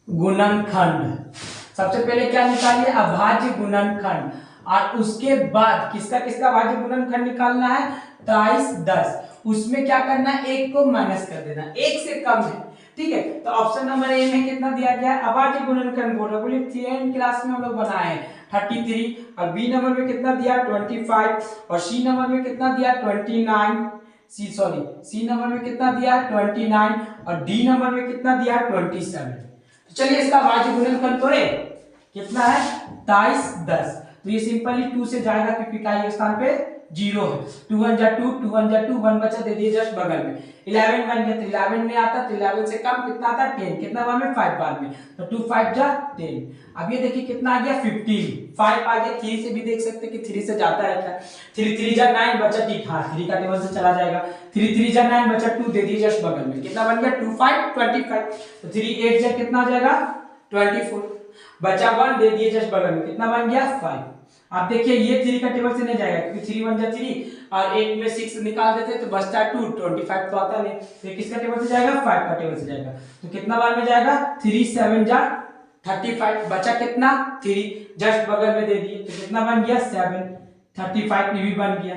गुणनखंड। सबसे पहले क्या निकालिए, अभाज्य गुणनखंड, और उसके बाद किसका किसका अभाज्य गुणनखंड निकालना है 23 10। उसमें क्या करना है, 1 को माइनस कर देना, 1 से कम है। ठीक है, तो ऑप्शन नंबर ए में कितना दिया गया है, अभाज्य गुणनखंड बोल रहे, बोलिए 10 क्लास में हम लोग बनाए 33, और बी नंबर में कितना दिया 25, और सी नंबर में कितना दिया 29, सी नंबर में कितना दिया 29, और डी नंबर में कितना दिया 27। तो चलिए इसका अभाज्य गुणनखंड तोड़े, कितना है 23 10। तो ये सिंपली 2 से जाएगा क्योंकि का ये स्थान पे 0 है। 2 1 जा 2, 2 1 जा 2, 1 बचा दे दिए जस्ट बगल में। 11 बन गया, तो 11 में आता, तो 11 से कम कितना आता 10, कितना बार में 5 बार में, तो 2 5 जा 10। अब ये देखिए कितना आ गया 15, 5 आ गया, 3 से भी देख सकते कि 3 से जाता है क्या, 3 3 जा 9 बचा 3, हाँ 3 का टेबल से चला जाएगा, 3 3 जा 9 बचा 2 दे दिए जस्ट बगल में, कितना बन गया 2 5 25, तो 3 8 जा कितना आ जाएगा 24, बचा 1 दे दिए जस्ट बगल में, कितना बन गया 5। आप देखिए ये 3 का टेबल से नहीं जाएगा क्योंकि 3 1 जा 3 और 8 में 6 निकाल देते तो बचता 2, 25 तो आता नहीं, तो किसका टेबल से जाएगा 5 का टेबल से जाएगा, तो कितना बार में जाएगा 3 7 जा 35, बचा कितना 3 जस्ट बगल में दे दिए, तो कितना बन गया 7, 35 भी बन गया,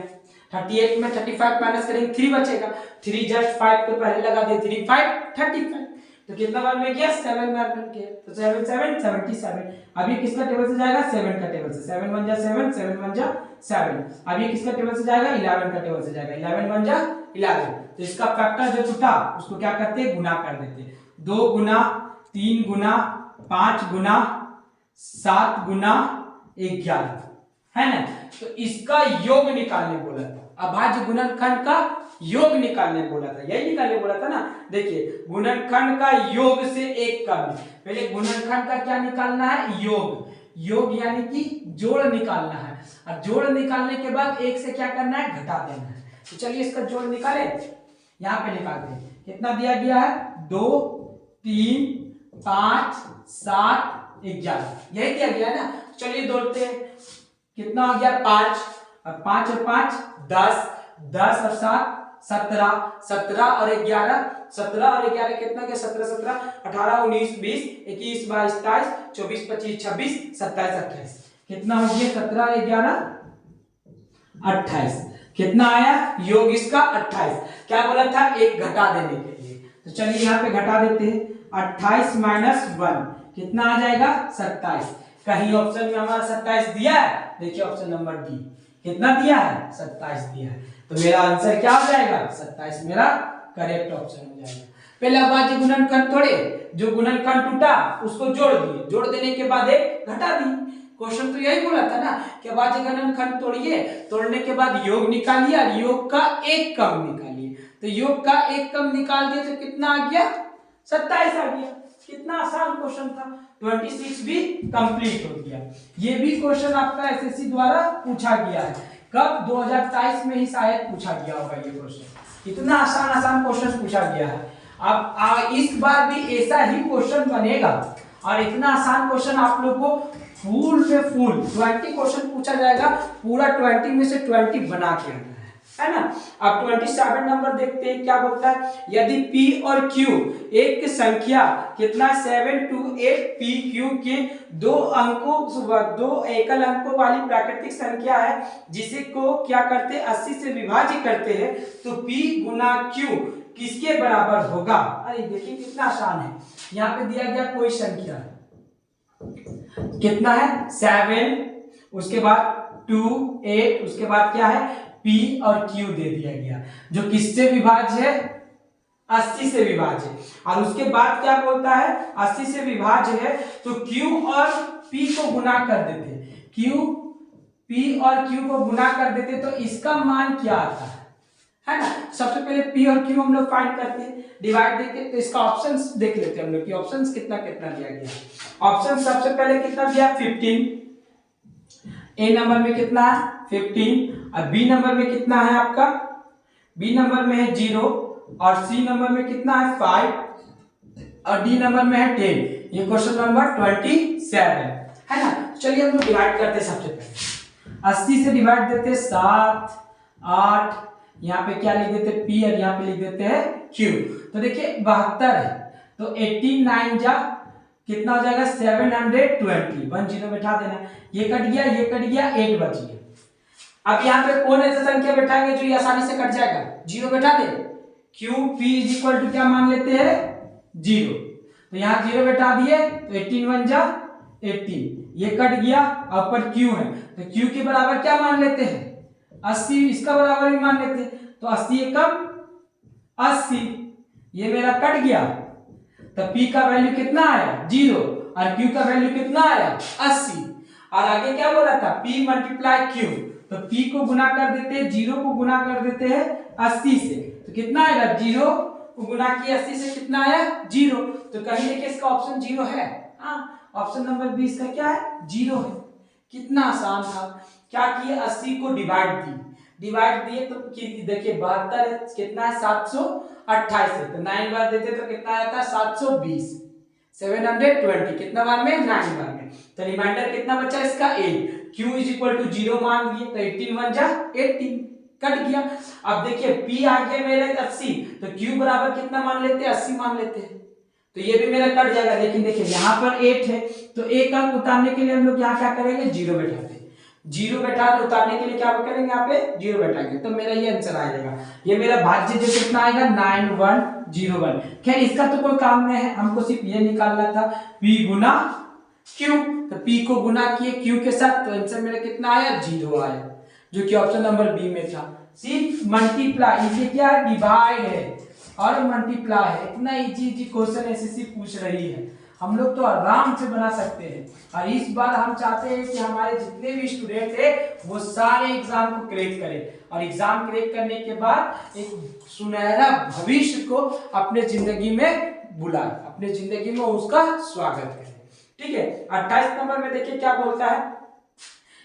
38 में 35 माइनस करेंगे 3 बचेगा, 3 जस्ट 5 तो पहले लगा दिए, 3 5 35, तो कितना बार में गया 7 बार बन गया, तो 7 7 77। अभी किसका टेबल से जाएगा 7 का टेबल से, 7 1 जा 7, 7 1 जा 7। अभी किसका टेबल से जाएगा 11 का टेबल से जाएगा, 11 1 जा 11। तो इसका फैक्टर जो टूटा उसको क्या करते हैं गुना कर देते हैं, 2 गुना 3 गुना 5 गुना 7 गुना 11, है ना। तो इसका योग निकालने बोला था, अभाज्य गुणनखंड का योग निकालने बोला था, यही निकालने बोला था ना। देखिए गुणनखंड का योग से एक कम, पहले गुणनखंड का क्या निकालना है योग, योग यानी कि जोड़ निकालना है, और जोड़ निकालने के बाद एक से क्या करना है घटा देना है। तो चलिए इसका जोड़ निकाले, यहाँ पे निकालते हैं, कितना दिया गया है 2 3 5 7 11, यही दिया गया है ना। चलिए जोड़ते हैं, कितना हो गया 5 और 5 और 5 10, 10 और 7 17, 17 और 11, 17 और 11 कितना गया 17 17 18 19 20 21 22 23 24 25 26 27 28, कितना हो गया 17 और 11 28, कितना आया योग इसका 28। क्या बोला था एक घटा देने के लिए, तो चलिए यहाँ पे घटा देते हैं, 28 माइनस 1 कितना आ जाएगा 27। कहीं ऑप्शन में हमारा 27 दिया है, देखिए ऑप्शन नंबर डी कितना दिया है 27 दिया है, तो मेरा आंसर क्या हो जाएगा 27 मेरा करेक्ट ऑप्शन हो जाएगा। पहले अभाज्य गुणनखंड तोड़े, जो गुणनखंड टूटा उसको जोड़ दिए, जोड़ देने के बाद एक घटा दी। क्वेश्चन तो यही बोला था ना कि अभाज्य गुणनखंड तोड़िए, तोड़ने के बाद योग निकालिए और योग का एक कम निकालिए, तो योग का एक कम निकाल दिए तो कितना आ गया 27 आ गया। कितना आसान क्वेश्चन था, 26 भी कंप्लीट हो गया। ये भी क्वेश्चन आपका एसएससी द्वारा पूछा गया है, कब 2023 में ही शायद पूछा गया होगा ये क्वेश्चन, इतना आसान क्वेश्चन पूछा गया है। अब इस बार भी ऐसा ही क्वेश्चन बनेगा, और इतना आसान क्वेश्चन आप लोग को फुल पे फुल 20 क्वेश्चन पूछा जाएगा, पूरा 20 में से 20 बना के आना है ना। अब 27 नंबर देखते हैं क्या बोलता है, यदि P और Q एक संख्या कितना 7 2 8 P Q के दो एकल अंकों वाली प्राकृतिक संख्या है, जिसे को क्या करते 80 से विभाजित करते हैं, तो P गुना Q किसके बराबर होगा। अरे देखिए कितना आसान है, यहाँ पे दिया गया कोई संख्या कितना है 7, उसके बाद 2 8, उसके बाद क्या है P और Q दे दिया गया, जो किससे विभाज्य है 80 से विभाज्य है। और उसके बाद क्या बोलता है 80 से विभाज्य है तो Q और P को गुना कर देते, P और Q को गुना कर देते तो इसका मान क्या आता है ना। सबसे पहले P और Q हम लोग फाइंड करते हैं, डिवाइड देते, तो इसका ऑप्शंस देख लेते हैं हम लोग कि ऑप्शंस कितना कितना दिया गया। ऑप्शन सबसे पहले कितना दिया 15, ए नंबर में कितना है 15, और बी नंबर में कितना है आपका, बी नंबर में है 0, और सी नंबर में कितना है 5, और डी नंबर में है 10। ये क्वेश्चन नंबर 27 है ना। चलिए हम लोग डिवाइड करते हैं, सबसे पहले 80 से डिवाइड देते हैं 7 8, यहाँ पे क्या लिख देते हैं P और यहाँ पे लिख देते हैं Q। तो देखिए 72 है, तो 18 9 जा कितना हो जाएगा 720, 1 0 बैठा देना, ये कट गया 8 बच गया। अब यहाँ पे कौन ऐसा संख्या बैठाएंगे जो ये आसानी से कट जाएगा, 0 बैठा दे, Q P is equal to क्या मान लेते हैं 0, तो यहाँ 0 बैठा दिए तो 18 1 जा 18, ये कट गया, और पर Q है तो Q के बराबर क्या मान लेते हैं 80, इसका बराबर भी मान लेते हैं, तो 80 एकम 80, ये मेरा कट गया, तो P का वैल्यू कितना आया 0, और Q का वैल्यू कितना आया 80, और आगे क्या बोला था P मल्टीप्लाई Q, तो P को गुना कर देते हैं 0 को गुना कर देते हैं 80 से, तो कितना आएगा 0 को गुना किया 80 से कितना आया 0, तो कहीं देखिए इसका ऑप्शन 0 है, हाँ ऑप्शन नंबर 20 का क्या है 0 है। कितना आसान था, क्या किए 80 को डिवाइड दिए तो देखिए 72 कितना है 728 है, तो 9 बार देते तो कितना आता है 720, 720 कितना बार में 9 बार में, तो रिमाइंडर कितना बचा इसका 8, Q इज इक्वल टू 0 मान लिए तो 18 1 जा 18 कट गया। अब देखिए P आ गया मेरे 80, तो Q बराबर कितना मान लेते हैं 80 मान लेते हैं, तो ये भी मेरा कट जाएगा। लेकिन देखिए यहाँ पर 8 है, तो एक अंक उतारने के लिए हम लोग यहाँ क्या करेंगे 0 बैठाते, जीरो बैठा उतारने के लिए क्या करेंगे, यहाँ पे जीरो बैठाएंगे, तो मेरा ये आंसर आ जाएगा। ये मेरा भाज्य जो कितना आएगा 9101। खैर इसका तो कोई काम नहीं है, हमको सिर्फ ये निकालना था p गुना q, तो p को गुना किए q के साथ, तो आंसर मेरा कितना आया 0 आया, जो कि ऑप्शन नंबर बी में था। सिर्फ मल्टीप्लाई, इसे क्या है डिवाइड है और मल्टीप्लाई है। इतना इजी क्वेश्चन एसएससी पूछ रही है, हम लोग तो आराम से बना सकते हैं। और इस बार हम चाहते हैं कि हमारे जितने भी स्टूडेंट हैं वो सारे एग्जाम को क्रैक करें, और एग्जाम क्रैक करने के बाद एक सुनहरा भविष्य को अपने जिंदगी में बुलाए, अपने जिंदगी में उसका स्वागत करें। ठीक है, 28 नंबर में देखिए क्या बोलता है,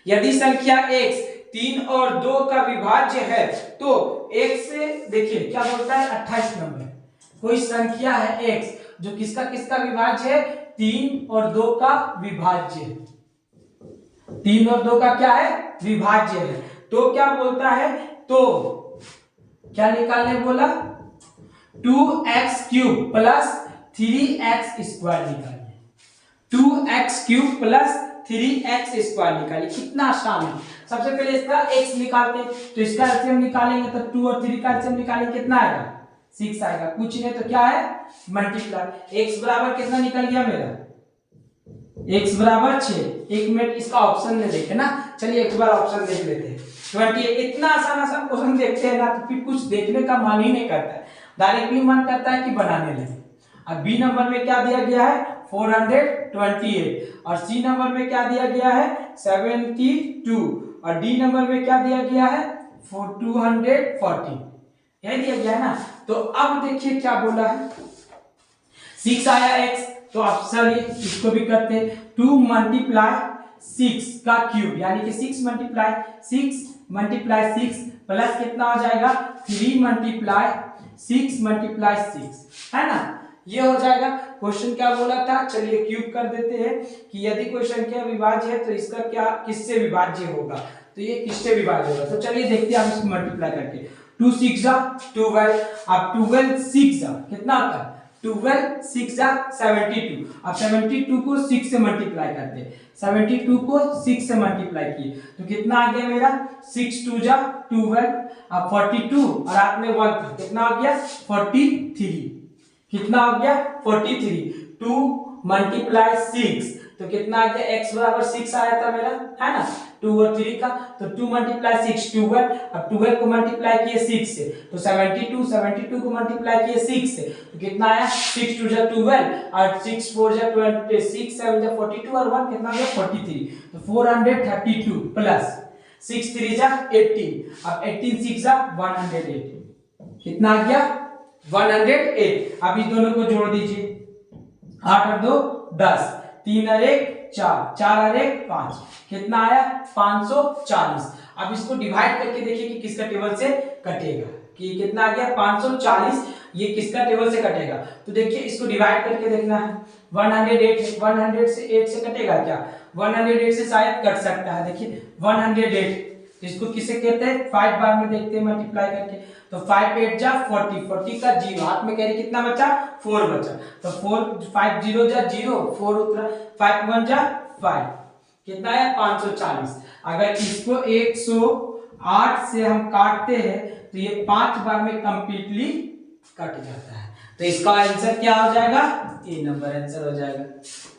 यदि संख्या x 3 और 2 का विभाज्य है तो x से, देखिए क्या बोलता है 28 नंबर, कोई संख्या है x जो किसका किसका विभाज्य है, 3 और 2 का विभाज्य है, 3 और 2 का क्या है विभाज्य है, तो क्या बोलता है, तो क्या निकालने बोला 2x cube plus 3x square निकालिए, 2x cube plus 3x square निकालिए। कितना आसान है, सबसे पहले इसका x निकालते हैं, तो इसका एलसीएम निकालेंगे तो 2 और 3 का एलसीएम निकालेंगे, कितना आएगा 6 आएगा, कुछ नहीं तो क्या है मल्टीप्लाई। x बराबर कितना निकल गया मेरा, x बराबर 6। एक मिनट इसका ऑप्शन में देखे ना, चलिए एक बार ऑप्शन देख लेते हैं। 28, इतना आसान क्वेश्चन देखते हैं ना तो फिर कुछ देखने का मन ही नहीं करता है, डायरेक्टली मन करता है कि बनाने लगे। अब बी नंबर में क्या दिया गया है 428, और सी नंबर में क्या दिया गया है 72, और डी नंबर में क्या दिया गया है 240, यही दिया गया है ना। तो अब देखिए क्या बोला है, 6 आया x, तो आप चलिए इसको भी करते हैं, 2 मल्टीप्लाई 6 का क्यूब, यानी कि 6 मल्टीप्लाई 6 प्लस कितना हो जाएगा 3 मल्टीप्लाई 6 है ना, ये हो जाएगा। क्वेश्चन क्या बोला था, चलिए क्यूब कर देते हैं कि यदि कोई संख्या विभाज्य है तो इसका क्या किससे विभाज्य होगा, तो ये किससे विभाज्य होगा, तो चलिए देखते हैं हम इसको मल्टीप्लाई करके। 2 6 12, अब 12 6 कितना होता है 12 6 72, अब 72 को 6 से मल्टीप्लाई करते हैं, 72 को 6 से मल्टीप्लाई किए तो कितना आ गया मेरा 6 2 12, अब 42 और हाथ में 1 था, कितना हो गया 43, कितना हो गया 43, 2 मल्टीप्लाई 6 तो कितना आ गया x बराबर 6 आया था मेरा, है ना 2 और 3 का, तो 2 मल्टीप्लाई 6 12, अब 12 को मल्टीप्लाई किए 6 से तो 72 को मल्टीप्लाई किए 6 से तो कितना आया 6 2 12 और 6 4 26 7 42 और 1 कितना गया 43, तो 432 प्लस 6 3 18, अब 18 6 118, कितना आ गया 108। अब इस दोनों को जोड़ दीजिए, 8 और 2 10, 3 और 1 4, 4 और 1 5, कितना आया 540। अब इसको डिवाइड करके देखिए कि किसका टेबल से कटेगा, कि कितना आ गया 540, ये किसका टेबल से कटेगा, तो देखिए इसको डिवाइड करके देखना है। 108 से 8 से कटेगा क्या, 108 से शायद कट सकता है, देखिए 108 इसको किसे कहते हैं 5 बार में देखते हैं मल्टीप्लाई करके, तो 5 8 जा 40, 40 का 0 हाथ में कैरी कितना बचा 4 बचा, तो 4 5 0 जा 0 4 उतरा, 5 1 जा 5, कितना है 540। अगर इसको 108 से हम काटते हैं तो ये 5 बार में कंप्लीटली कट जाता है, तो इसका आंसर क्या हो जाएगा ए नंबर आंसर हो जाएगा,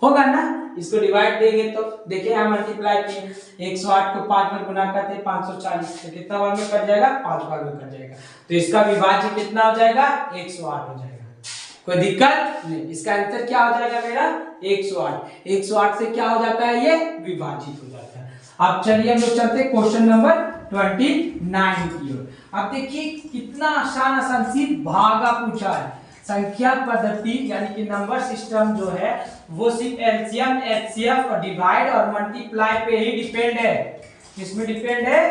होगा ना। इसको डिवाइड देंगे तो देखिए यहाँ मल्टीप्लाई किए 108 को 5 में गुना करते 540, तो कितना बार में कट जाएगा 5 बार में कट जाएगा, तो इसका विभाज्य कितना हो जाएगा 108 हो जाएगा, कोई दिक्कत नहीं। इसका आंसर क्या हो जाएगा मेरा 108, 108 से क्या हो जाता है ये विभाजित हो जाता है। अब चलिए हम लोग चलते क्वेश्चन नंबर 29 की ओर। अब देखिए कितना आसान सी भागा पूछा है, संख्या पद्धति यानी कि नंबर सिस्टम जो है वो सिर्फ एलसीएम एचसीएफ और डिवाइड और मल्टीप्लाई पे ही डिपेंड है, किसमें डिपेंड है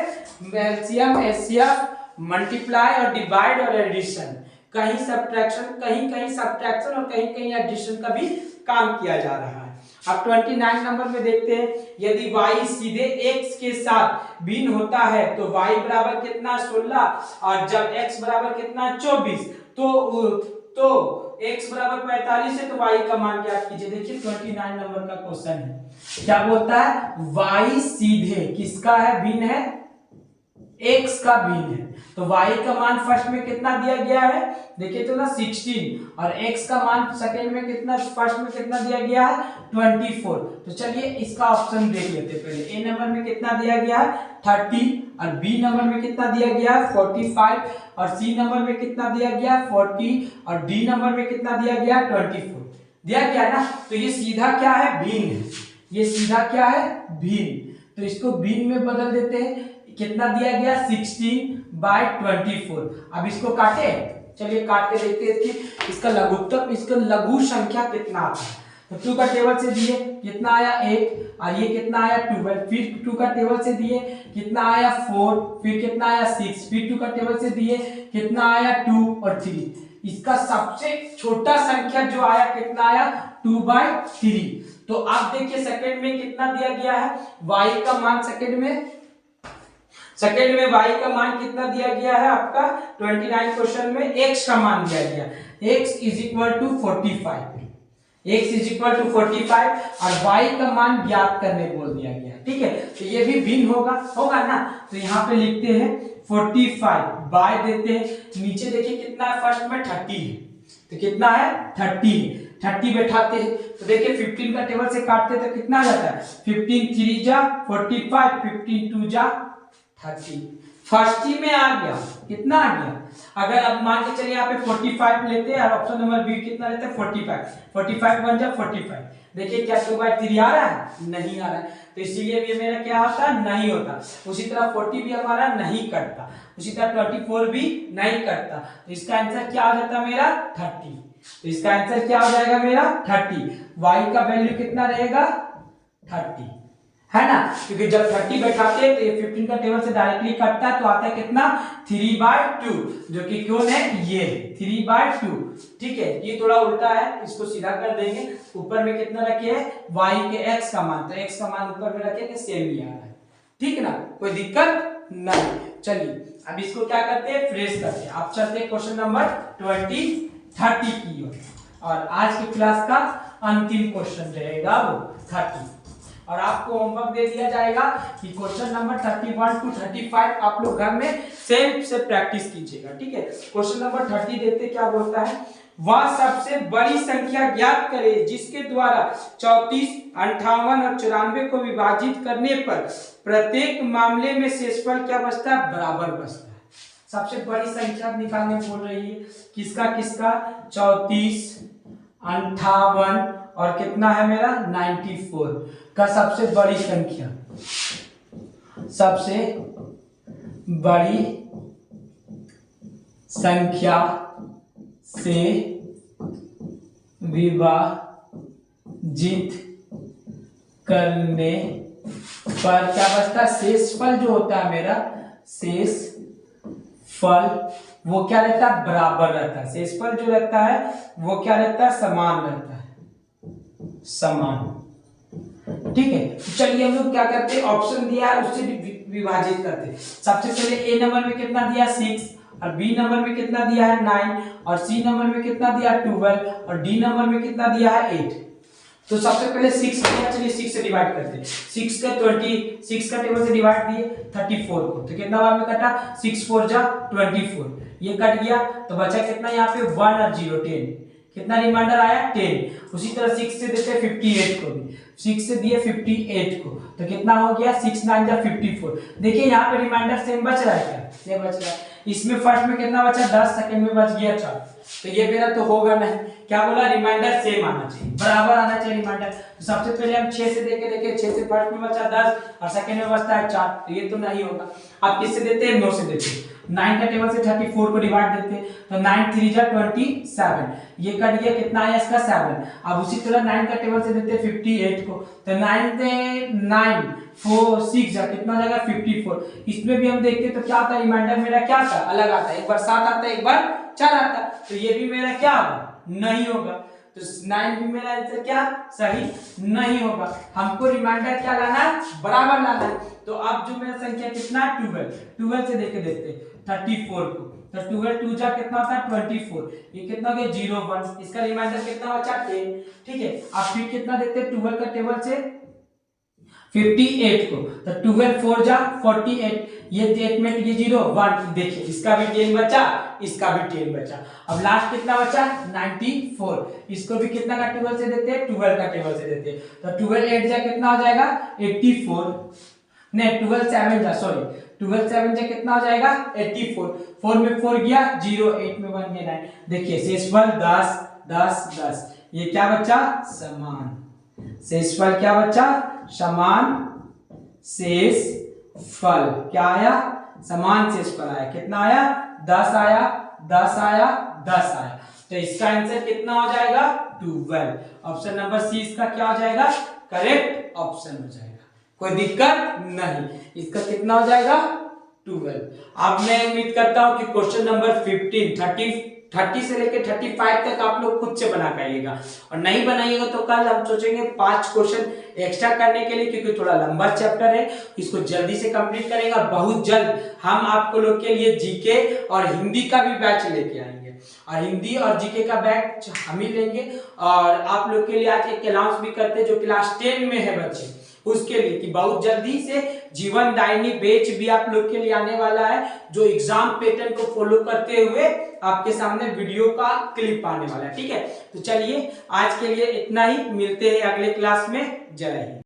एलसीएम एचसीएफ मल्टीप्लाई और डिवाइड और एडिशन, कहीं सब्ट्रैक्शन कहीं सब्ट्रैक्शन और कहीं एडिशन का भी काम किया जा रहा है। अब 29 नंबर में देखते हैं, यदि y सीधे x के साथ भिन्न होता है तो y बराबर कितना 16 और जब x बराबर कितना 24 तो तो x बराबर 45 है तो y का मान ज्ञात कीजिए। देखिए 29 नंबर का क्वेश्चन है, क्या बोलता है y सीधे किसका है, भिन्न है, x का भिन्न है। तो y का मान फर्स्ट में कितना दिया गया है, देखिए तो ना 16, और x का मान सेकंड में कितना, फर्स्ट में कितना दिया गया है 24। तो चलिए इसका ऑप्शन देख लेते हैं पहले। a नंबर में कितना दिया गया है 30, और b नंबर में कितना दिया गया है 45, और c नंबर में कितना दिया गया है 40, और d नंबर में कितना दिया गया है 24 दिया गया है ना। तो ये सीधा क्या है, भिन्न है, ये सीधा क्या है, भिन्न। तो इसको भिन्न में बदल देते हैं, कितना दिया गया 16/24। अब इसको काटे, चलिए काट के देखते हैं कि इसका लघुत्तम, इसका लघु संख्या कितना आता है। तो 2 का टेबल से दिए कितना आया 1, और ये कितना आया 12, फिर 2 का टेबल से दिए कितना आया 4, फिर कितना आया 6, फिर 2 का टेबल से दिए कितना आया 2 और 3। इसका सबसे छोटा संख्या जो आया कितना आया 2/3। तो आप देखिए सेकंड में कितना दिया गया है, y का मान सेकंड में y का मान कितना दिया गया है आपका 29 क्वेश्चन में, x का मान दिया गया x = 45, x = 45 और y का मान ज्ञात करने बोल दिया गया, ठीक है। तो ये भी भिन्न होगा ना। तो यहाँ पे लिखते हैं 45 बाय देते हैं, नीचे देखिए कितना है, फर्स्ट में 30 है तो कितना है 30 बैठाते हैं। तो देखिए 15 का टेबल से काटते हैं तो कितना आ जाता है 15 3 जा 45, 15 2 जा 30। फर्स्ट ही में आ गया, कितना आ गया। अगर अब मान के चलिए यहाँ पे 45 लेते हैं और ऑप्शन नंबर बी कितना लेते हैं 45 बन जा 45। देखिए क्या 2/3 आ रहा है, नहीं आ रहा है, तो इसीलिए ये मेरा क्या होता है, नहीं होता। उसी तरह 40 भी हमारा नहीं करता, उसी तरह 24 भी नहीं करता। तो इसका आंसर क्या हो जाता है मेरा 30। तो इसका आंसर क्या हो जाएगा मेरा 30। y का वैल्यू कितना रहेगा 30, है ना, क्योंकि जब 30 बैठाते हैं तो ये 15 का टेबल से डायरेक्टली कटता है तो आता है कितना 3/2, जो कि कौन है ये 3/2, ठीक है। ये थोड़ा उल्टा है, इसको सीधा कर देंगे। ऊपर में कितना रखे है y के x का मान, तो x का मान ऊपर में रखे कि सेम ही आ रहा है, ठीक है ना, कोई दिक्कत नहीं। चलिए अब इसको क्या करते हैं, फ्रेश करते हैं। अब चलते हैं क्वेश्चन नंबर 20-30 की ओर, और आज की क्लास का अंतिम क्वेश्चन रहेगा वो 30। और आपको होमवर्क दे दिया जाएगा कि क्वेश्चन नंबर 31 to 35 आप लोग घर में सेम से प्रैक्टिस कीजिएगा, ठीक है। क्वेश्चन नंबर 30 देखते क्या बोलता है, वह सबसे बड़ी संख्या ज्ञात करे जिसके द्वारा 34, 58 और 94 को विभाजित करने पर प्रत्येक मामले में शेषफल क्या बचता है, बराबर बचता है। सबसे बड़ी संख्या निकालने बोल रही है, किसका 34, 58 और कितना है मेरा 94 का सबसे बड़ी संख्या, सबसे बड़ी संख्या से विभाजित करने पर क्या बचता है, शेषफल जो होता है मेरा, शेषफल वो क्या रहता है, बराबर रहता है। शेषफल जो रहता है वो क्या रहता है, समान रहता है, समान, ठीक है। तो चलिए हम लोग क्या करते हैं, ऑप्शन दिया है उससे विभाजित करते हैं। सबसे पहले ए नंबर में कितना दिया 6, और बी नंबर में कितना दिया है 9, और सी नंबर में कितना दिया 12, और डी नंबर में कितना दिया है 8। तो सबसे पहले 6 दिया, चलिए 6 से डिवाइड करते हैं। 6 का 26 का टेबल से डिवाइड दिए 34 को, तो कितना बार में कटा 6 4 जा 24, ये कट गया तो बचा कितना यहाँ पे 1 और 0 10, कितना रिमाइंडर आया 10। उसी तरह 6 से देते हैं 58 को भी, 6 से दिए 58 को, तो कितना हो गया 6 9 जा 54। देखिए यहाँ पे रिमाइंडर सेम बच रहा है, क्या सेम बच रहा है। इसमें फर्स्ट में कितना बचा 10, सेकंड में बच गया 4, तो ये मेरा तो होगा नहीं। क्या बोला, रिमाइंडर सेम आना चाहिए, बराबर आना चाहिए रिमाइंडर। तो सबसे पहले हम 6 से देके देखे, 6 से फर्स्ट में बचा 10 और सेकंड में बचता है 4, तो ये तो नहीं होगा। आप किससे देते हैं, 9 से देते हैं। 9 का टेबल से 34 को डिवाइड देते हैं, तो 9 3 जा 27, ये कट गया, कितना आया इसका 7। अब उसी तरह 9 का टेबल से देते हैं 58 को, तो 9 4 6 जा कितना हो जाएगा 54। इसमें भी हम देखते हैं तो क्या आता है, रिमाइंडर मेरा क्या आता है, अलग आता है, एक बार 7 आता है, एक बार 4 आता है, तो ये भी मेरा क्या होगा, नहीं होगा। तो 9 भी मेरा आंसर क्या सही नहीं होगा। हमको रिमाइंडर क्या लाना है, बराबर लाना है। तो अब जो मेरा संख्या कितना है 12 से देके देखते हैं 34 को। तो 12 2 जा कितना होता है 24, ये कितना हो गया 0 1, इसका रिमाइंडर कितना बचा 10। ठीक है, अब फिर कितना देखते हैं 12 का टेबल से 58 को। तो 12 4 जा 48, ये 8 में ये 0 1, देखिए इसका भी 10 बचा, इसका भी 10 बचा। अब लास्ट कितना बचा 94, इसको भी कितना का टेबल से देते हैं 12 का टेबल से देते हैं। तो 12 8 जा कितना हो जाएगा 84, नहीं 12 7 जा सॉरी 12 7 जा कितना हो जाएगा 84, 4 में 4 गया 0, 8 में 1 गया 9। देखिए शेषफल 10 10 10, ये क्या बचा समान शेषफल, क्या बचा समान शेषफल, क्या आया समान शेषफल आया, कितना आया 10 आया 10 आया 10 आया। तो इसका आंसर कितना हो जाएगा 12। ऑप्शन नंबर सी इसका क्या हो जाएगा करेक्ट ऑप्शन हो जाएगा, कोई दिक्कत नहीं, इसका कितना हो जाएगा 12। अब मैं उम्मीद करता हूं कि क्वेश्चन नंबर 15 30 से लेके 35 तक आप लोग खुद से बना पाइएगा, और नहीं बनाइएगा तो कल हम सोचेंगे 5 क्वेश्चन एक्स्ट्रा करने के लिए, क्योंकि थोड़ा लंबा चैप्टर है, इसको जल्दी से कंप्लीट करेंगे। बहुत जल्द हम आपको लोग के लिए जीके और हिंदी का भी बैच लेके आएंगे, और हिंदी और जीके का बैच हम ही लेंगे। और आप लोग के लिए आज एक अनाउंस भी करते हैं जो क्लास 10 में है बच्चे, उसके लिए कि बहुत जल्दी से जीवन दायिनी बैच भी आप लोग के लिए आने वाला है, जो एग्जाम पैटर्न को फॉलो करते हुए आपके सामने वीडियो का क्लिप आने वाला है। ठीक है, तो चलिए आज के लिए इतना ही, मिलते हैं अगले क्लास में। जय हिंद।